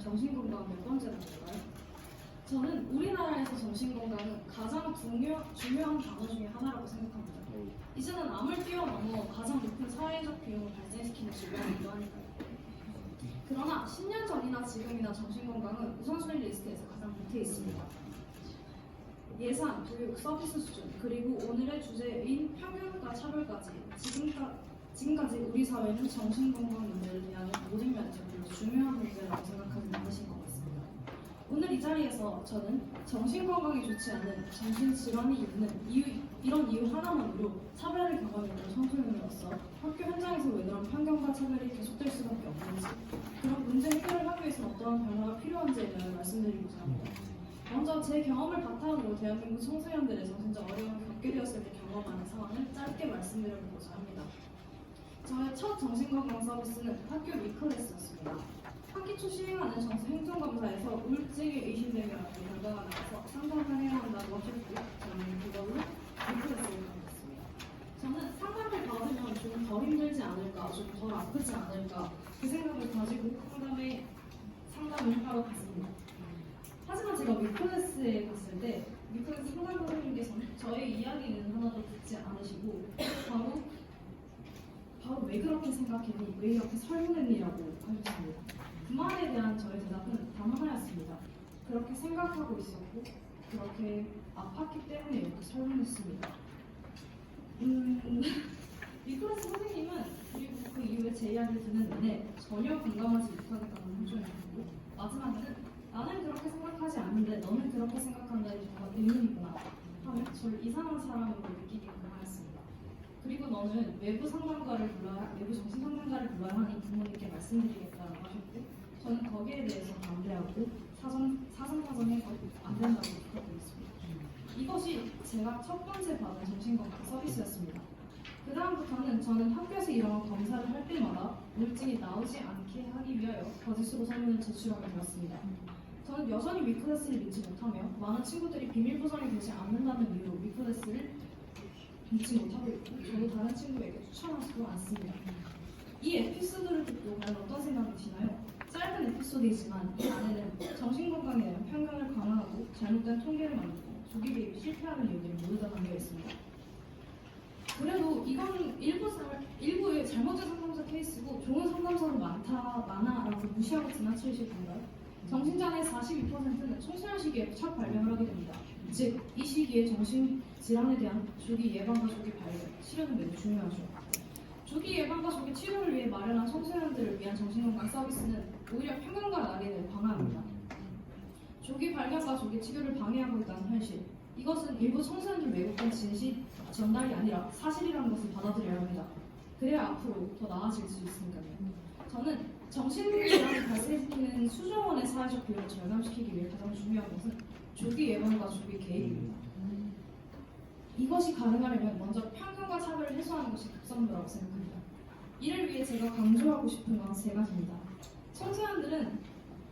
정신건강 몇 번째나 될까요? 저는 우리나라에서 정신건강은 가장 중요한 단어 중에 하나라고 생각합니다. 이제는 암을 뛰어넘어 가장 높은 사회적 비용을 발생시키는 질병이기도 하니까요. 그러나 10년 전이나 지금이나 정신건강은 우선순위 리스트에서 가장 밑에 있습니다. 예산, 교육, 서비스 수준, 그리고 오늘의 주제인 편견과 차별까지 지금까지 우리 사회는 정신건강 문제를 대하는 모든 면에서 별로 중요한 문제라고 생각하지 않으신 것 같습니다. 오늘 이 자리에서 저는 정신건강이 좋지 않은 정신질환이 이런 이유 하나만으로 차별을 경험했던 청소년으로서 학교 현장에서 왜 그런 편견과 차별이 계속될 수밖에 없는지, 그런 문제 해결을 하기 위해서 어떠한 변화가 필요한지에 대해 말씀드리고자 합니다. 먼저 제 경험을 바탕으로 대한민국 청소년들의 정신적 어려움을 겪게 되었을 때 경험하는 상황을 짧게 말씀드려보고자 합니다. 저의 첫 정신건강 서비스는 학교 위클래스였습니다. 학기 초 시행하는 행정검사에서 우울증이 의심되면 결과가 나와서 상담을 해야 한다고 하셨고, 저는 그걸로 위클래스를 가졌습니다. 저는 상담을 받으면 좀 더 힘들지 않을까, 좀 덜 아프지 않을까, 그 생각을 가지고 상담을 하러 갔습니다. 하지만 제가 위클래스에 갔을 때 위클래스 상담 선생님께서는 저의 이야기는 하나도 듣지 않으시고 바로 왜 그렇게 생각했니? 왜 이렇게 설문했니라고 하셨습니다. 그 말에 대한 저의 대답은 단 하나였습니다. 그렇게 생각하고 있었고 그렇게 아팠기 때문에 이렇게 설문했습니다. 위클래스 선생님은 그리고 그 이후에 제 이야기를 듣는 내내 전혀 공감하지 못하겠다는 표정이었고, 마지막에는 나는 그렇게 생각하지 않는데 너는 그렇게 생각한다니 정말 의문이구나 하며 저를 이상한 사람으로 느끼게끔 하였습니다. 그리고 너는 외부 정신상담가를 불러야 하니 부모님께 말씀드리겠다고 하셨고, 저는 거기에 대해서 반대하고 사정사정해서 안 된다고 부탁드렸습니다. 이것이 제가 첫 번째 받은 정신건강 서비스였습니다. 그 다음부터는 저는 학교에서 이런 검사를 할 때마다 우울증이 나오지 않게 하기 위하여 거짓으로 설문을 제출하게 되었습니다. 저는 여전히 위클래스를 믿지 못하며 많은 친구들이 비밀 보장이 되지 않는다는 이유로 위클래스를 믿지 못하고 있고, 저도 다른 친구에게 추천하지도 않습니다. 이 에피소드를 듣고 과연 어떤 생각이 드시나요? 짧은 에피소드이지만 이 안에는 정신건강에 대한 편견을 강화하고 잘못된 통계를 만들고 조기 개입이 실패하는 이유들이 모두 다 담겨 있습니다. 그래도 이건 일부의 잘못된 상담사 케이스고 좋은 상담사도 많아라고 무시하고 지나치실 건가요? 정신장애 42%는 청소년 시기에 첫 발병을 하게 됩니다. 즉, 이 시기에 정신질환에 대한 조기 예방과 조기 발견, 치료는 매우 중요하죠. 조기 예방과 조기 치료를 위해 마련한 청소년들을 위한 정신건강 서비스는 오히려 편견과 낙인을 방어합니다. 조기 발견과 조기 치료를 방해하고 있다는 현실, 이것은 일부 청소년들 왜곡된 진실 전달이 아니라 사실이라는 것을 받아들여야 합니다. 그래야 앞으로 더 나아질 수 있으니까요. 저는 정신질환을 발생시키는 수조원의 사회적 비용을 절감시키기 위해 가장 중요한 것은 조기 예방과 조기 개입입니다. 이것이 가능하려면 먼저 편견과 차별을 해소하는 것이 급선무라고 생각합니다. 이를 위해 제가 강조하고 싶은 건 세 가지입니다. 청소년들은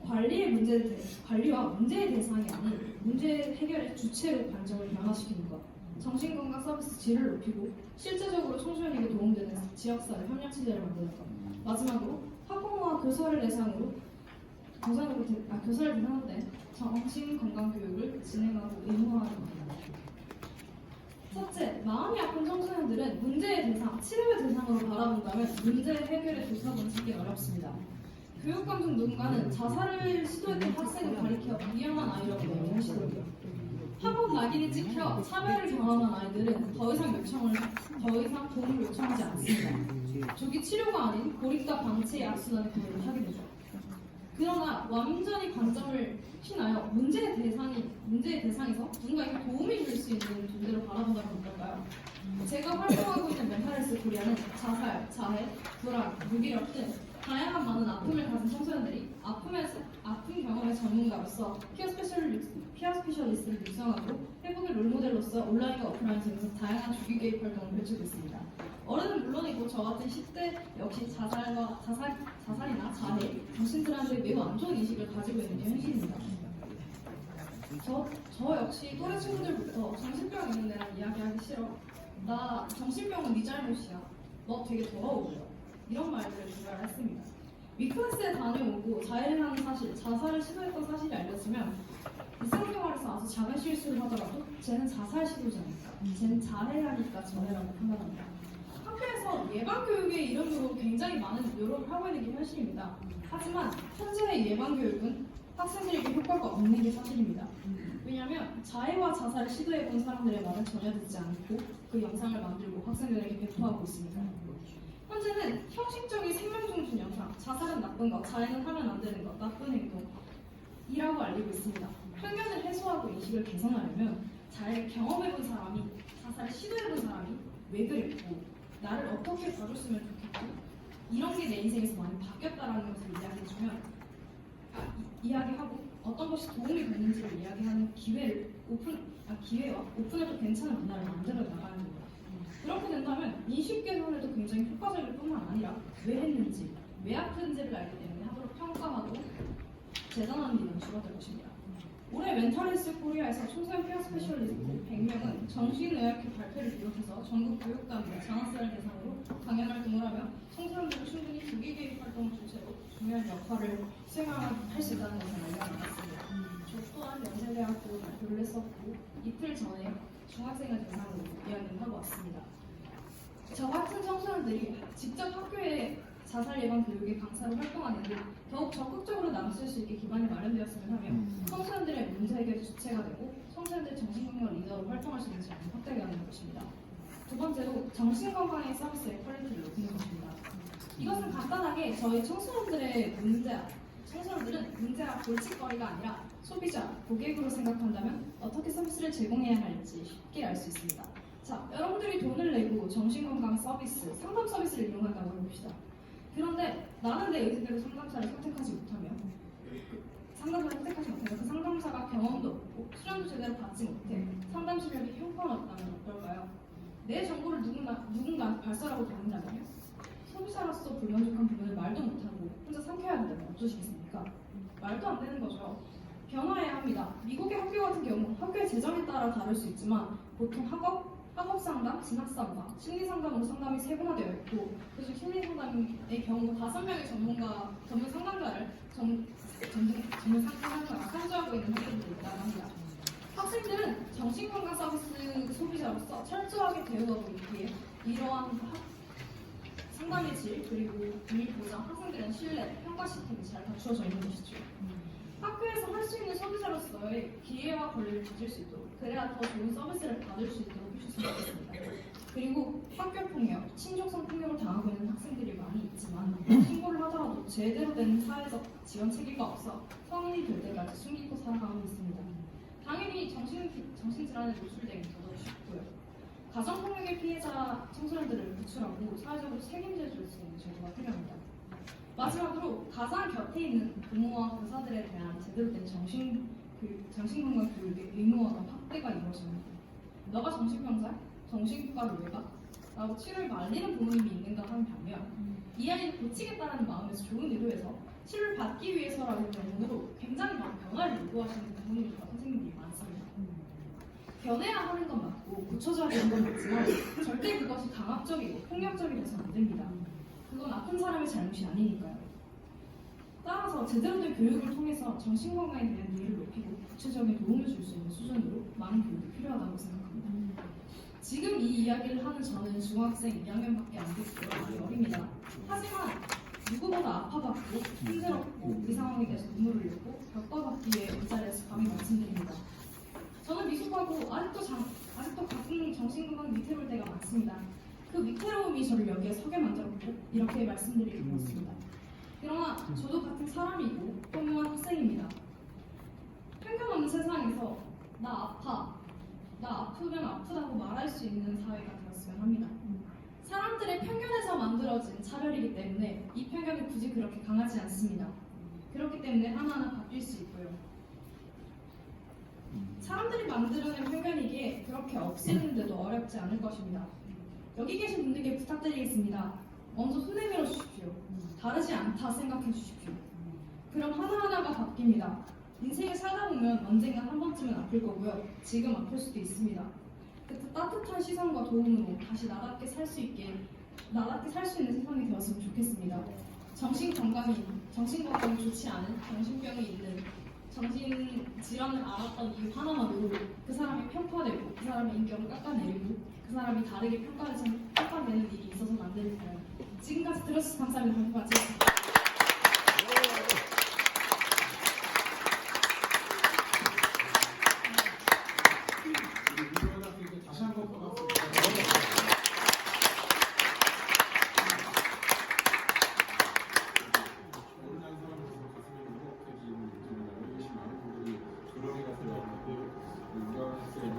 관리와 문제의 대상이 아닌 문제 해결의 주체로 관점을 변화시키는 것, 정신건강 서비스 질을 높이고 실제적으로 청소년에게 도움되는 지역사회 협력체제를 만드는 것, 마지막으로 학부모와 교사를 대상으로 대상된 정신건강교육을 진행하고 의무화하는 겁니다. 첫째, 마음이 아픈 청소년들은 문제의 대상, 치료의 대상으로 바라본다면 문제 해결의 조사는 찾기 어렵습니다. 교육감 중 누군가는 자살을 시도했던 학생을 가리켜 위험한 아이라고 명명하시더라고요. 학원 낙인이 찍혀 차별을 경험한 아이들은 더 이상 도움을 요청하지 않습니다. 조기 치료가 아닌 고립과 방치의 악순환을 구현을 하게 되죠. 그러나 완전히 관점을 피나여 문제의 대상에서 누군가에게 도움이 될 수 있는 존재로 바라본다면 어떨까요? 제가 활동하고 있는 멘탈헬스 코리아는 자살, 자해, 불안, 무기력 등 다양한 많은 아픔을 가진 청소년들이 아픈 경험의 전문가로서 피어 스페셜리스트를 육성하고 회복의 롤모델로서 온라인과 오프라인 등에서 다양한 조기 개입 활동을 펼치고 있습니다. 어른은 물론이고 저 같은 10대 역시 자살이나 자해, 정신질환에 매우 안 좋은 인식을 가지고 있는 게 현실입니다. 저 역시 또래 친구들부터 정신병 있는 애랑 이야기하기 싫어. 나 정신병은 네 잘못이야. 너 되게 더러워 보여. 이런 말들을 주말했습니다. 위클래스에 다녀오고 자해하는 사실, 자살을 시도했던 사실이 알려지면 일상생활에서 아주 작은 실수를 하더라도 쟤는 자살 시도지 않을까, 쟤는 자해하니까 저해라고 판단합니다. 학교에서 예방교육의 이름으로 굉장히 많은 노력을 하고 있는 게 현실입니다. 하지만 현재의 예방교육은 학생들에게 효과가 없는 게 사실입니다. 왜냐하면 자해와 자살을 시도해본 사람들의 말을 전혀 듣지 않고 그 영상을 만들고 학생들에게 배포하고 있습니다. 현재는 형식적인 생명중심 영상, 자살은 나쁜 것, 자해는 하면 안 되는 것, 나쁜 행동이라고 알리고 있습니다. 편견을 해소하고 인식을 개선하려면 자해를 경험해본 사람이, 자살을 시도해본 사람이 왜 그랬고 나를 어떻게 봐줬으면 좋겠고 이런 게 내 인생에서 많이 바뀌었다라는 것을 이야기해주면 이야기하고 어떤 것이 도움이 됐는지를 이야기하는 기회와 오픈해도 괜찮은 문화를 만들어 나가는 겁니다. 그렇게 된다면 인식 개선에도 굉장히 효과적일 뿐만 아니라 왜 했는지, 왜 아픈지를 알기 때문에 하도록 평가하고 재단하는 일은 줄어들 것입니다. 올해 멘탈헬스 코리아에서 청소년 케어 스페셜리스트 100명은 정신의학회 발표를 비롯해서 전국 교육감과 장학생을 대상으로 강연 활동을 하며 청소년들을 충분히 조기 개입 활동을 주체로 중요한 역할을 수행할 수 있다는 것을 알려놨습니다. 저 또한 연세대학교 발표를 했었고 이틀 전에 중학생을 대상으로 이야기를 하고 왔습니다. 저 같은 청소년들이 직접 학교에 자살 예방 교육의 강사로 활동하는데 더욱 적극적으로 나설 수 있게 기반이 마련되었으면 하며 청소년들의 문제 해결 주체가 되고 청소년들 정신건강 리더로 활동할 수 있는 장을 확대하는 것입니다. 두 번째로 정신건강의 서비스의 퀄리티를 높이는 것입니다. 이것은 간단하게 저희 청소년들은 문제와 골칫거리가 아니라 소비자, 고객으로 생각한다면 어떻게 서비스를 제공해야 할지 쉽게 알 수 있습니다. 자, 여러분들이 돈을 내고 정신건강 서비스, 상담 서비스를 이용한다고 해봅시다. 그런데 나는 내 의지대로 상담사를 선택하지 못하면 그 상담사가 경험도 없고 수련도 제대로 받지 못해 상담 실력이 형편없다면 어떨까요? 내 정보를 누군가 발설하고 다닌다면요? 소비자로서 불만족한 부분을 말도 못하고 혼자 삼켜야 한다면 어떠시겠습니까? 말도 안 되는 거죠. 변화해야 합니다. 미국의 학교 같은 경우 학교의 재정에 따라 다를 수 있지만 보통 학업 상담, 진학 상담, 심리 상담으로 상담이 세분화되어 있고 그래서 심리 상담의 경우 5명의 전문 상담가를 상주하고 있는 학생들이 있다고 합니다. 학생들은 정신건강 서비스 소비자로서 철저하게 대우하고 있기에 이러한 상담의 질 그리고 비밀 보장, 학생들의 신뢰, 평가 시스템이 잘 갖추어져 있는 것이죠. 학교에서 할 수 있는 소비자로서의 기회와 권리를 가질 수 있도록 그래야 더 좋은 서비스를 받을 수 있도록 해주셨으면 좋겠습니다. 그리고 학교 폭력, 친족성 폭력을 당하고 있는 학생들이 많이 있지만 신고를 하더라도 제대로 된 사회적 지원 체계가 없어 성인이 될 때까지 숨기고 살아가고 있습니다. 당연히 정신질환에 노출되기 더더욱 쉽고요. 가정폭력의 피해자 청소년들을 구출하고 사회적으로 책임져 줄 수 있는 제도가 필요합니다. 마지막으로 가장 곁에 있는 부모와 교사들에 대한 제대로 된 정신건강 교육의 의무화가 확대가 이루어집니다. 너가 정신병자? 정신과를 왜 가? 라고 치료를 말리는 부모님이 있는가 하는 반면 이 아이를 고치겠다는 마음에서 좋은 의도에서 치료를 받기 위해서라는 명분으로 굉장히 많은 변화를 요구하시는 부모님과 선생님들이 많습니다. 변해야 하는 건 맞고 고쳐져야 되는 건 맞지만 절대 그것이 강압적이고 폭력적이 돼서는 안 됩니다. 그건 아픈 사람의 잘못이 아니니까요. 따라서 제대로 된 교육을 통해서 정신건강에 대한 이해를 높이고 구체적인 도움을 줄 수 있는 수준으로 많은 교육이 필요하다고 생각합니다. 지금 이 이야기를 하는 저는 중학생 2학년밖에 안 됐고요. 아직 어립니다. 하지만 누구보다 아파봤고 힘들었고 이 상황에 대해서 눈물을 흘렸고 겪어봤기에 이 자리에서 감히 말씀드립니다. 저는 미숙하고 아직도 가끔 정신건강 위태로울 때가 많습니다. 그 위태로움이 저를 여기에 서게 만들었고 이렇게 말씀드리게 되었습니다. 그러나 저도 같은 사람이고 평범한 학생입니다. 편견 없는 세상에서 나 아프면 아프다고 말할 수 있는 사회가 되었으면 합니다. 사람들의 편견에서 만들어진 차별이기 때문에 이 편견은 굳이 그렇게 강하지 않습니다. 그렇기 때문에 하나하나 바뀔 수 있고요. 사람들이 만들어낸 편견이기에 그렇게 없애는데도 어렵지 않을 것입니다. 여기 계신 분들께 부탁드리겠습니다. 먼저 손 내밀어 주십시오. 다르지 않다 생각해 주십시오. 그럼 하나하나가 바뀝니다. 인생을 살다 보면 언젠가 한 번쯤은 아플 거고요. 지금 아플 수도 있습니다. 그때 따뜻한 시선과 도움으로 다시 나답게 살 수 있는 세상이 되었으면 좋겠습니다. 정신 건강이 좋지 않은 정신병이 있는 정신 질환을 알았던 이유 하나만으로 그 사람이 평가되고 그 사람의 인격을 깎아내리고 그 사람이 다르게 평가되는 일이 있어서는 안 되니까요. 지금까지 들어주셔서 감사합니다. 방송 마치겠습니다. 다시 한번 반갑습니다. 어른한 사람으로서 가슴이 무겁해지는 정말 열심히 많은 분들이 조령에 가서 나오고 유아원 학생의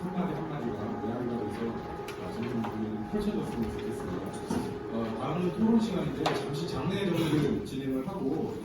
한마디 한마디가 모양가 돼서 점점 펼쳐졌으면 좋겠습니다. 다음은 토론 시간인데 잠시 장례 정리를 진행을 하고